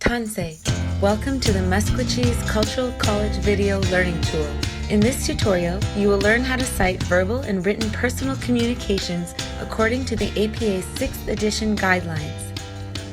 Tansi. Welcome to the Maskwacis Cultural College video learning tool. In this tutorial, you will learn how to cite verbal and written personal communications according to the APA's 6th edition guidelines.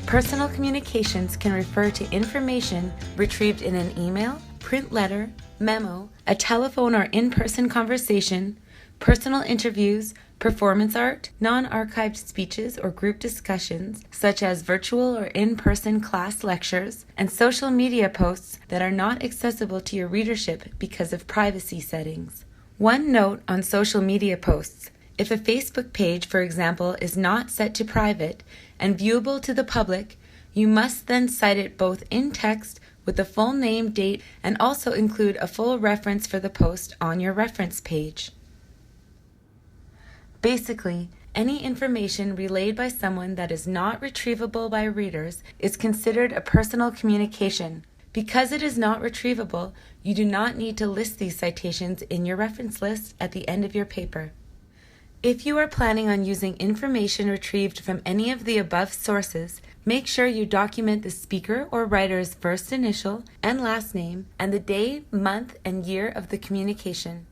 Personal communications can refer to information retrieved in an email, print letter, memo, a telephone or in-person conversation, personal interviews, performance art, non-archived speeches or group discussions, such as virtual or in-person class lectures, and social media posts that are not accessible to your readership because of privacy settings. One note on social media posts. If a Facebook page, for example, is not set to private and viewable to the public, you must then cite it both in text with the full name, date, and also include a full reference for the post on your reference page. Basically, any information relayed by someone that is not retrievable by readers is considered a personal communication. Because it is not retrievable, you do not need to list these citations in your reference list at the end of your paper. If you are planning on using information retrieved from any of the above sources, make sure you document the speaker or writer's first initial and last name and the day, month, and year of the communication.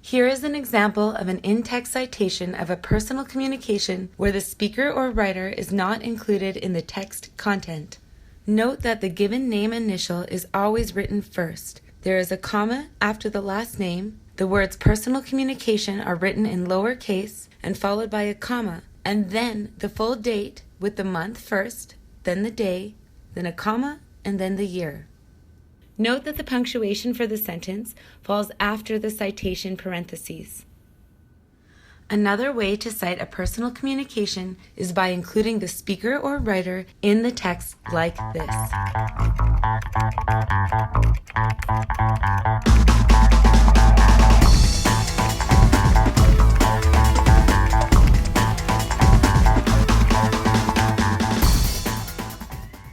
Here is an example of an in-text citation of a personal communication where the speaker or writer is not included in the text content. Note that the given name initial is always written first. There is a comma after the last name. The words personal communication are written in lowercase and followed by a comma, and then the full date with the month first, then the day, then a comma, and then the year. Note that the punctuation for the sentence falls after the citation parentheses. Another way to cite a personal communication is by including the speaker or writer in the text like this.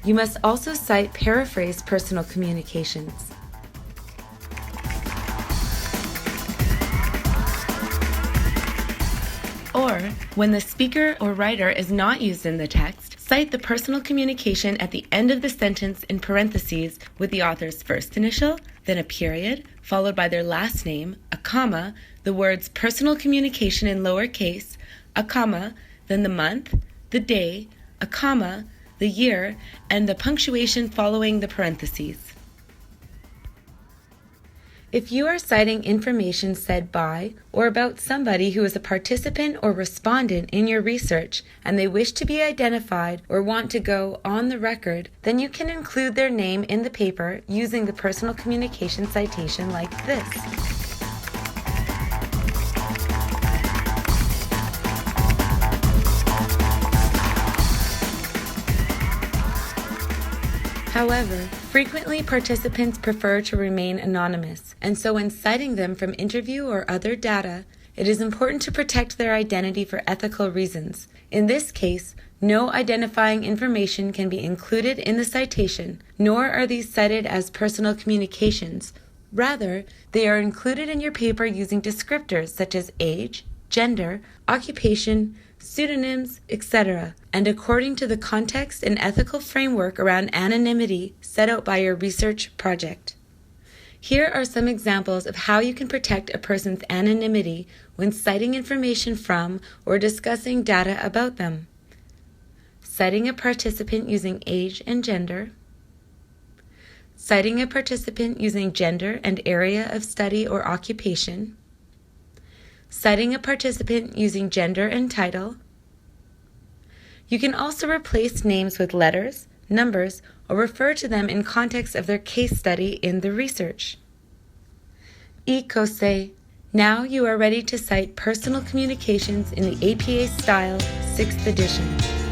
You must also cite paraphrased personal communications. Or, when the speaker or writer is not used in the text, cite the personal communication at the end of the sentence in parentheses with the author's first initial, then a period, followed by their last name, a comma, the words personal communication in lowercase, a comma, then the month, the day, a comma, the year, and the punctuation following the parentheses. If you are citing information said by or about somebody who is a participant or respondent in your research and they wish to be identified or want to go on the record, then you can include their name in the paper using the personal communication citation like this. However, frequently participants prefer to remain anonymous, and so when citing them from interview or other data, it is important to protect their identity for ethical reasons. In this case, no identifying information can be included in the citation, nor are these cited as personal communications. Rather, they are included in your paper using descriptors such as age, gender, occupation, pseudonyms, etc., and according to the context and ethical framework around anonymity set out by your research project. Here are some examples of how you can protect a person's anonymity when citing information from or discussing data about them. Citing a participant using age and gender. Citing a participant using gender and area of study or occupation. Citing a participant using gender and title. You can also replace names with letters, numbers, or refer to them in context of their case study in the research. Ecose. Now you are ready to cite personal communications in the APA style 6th edition.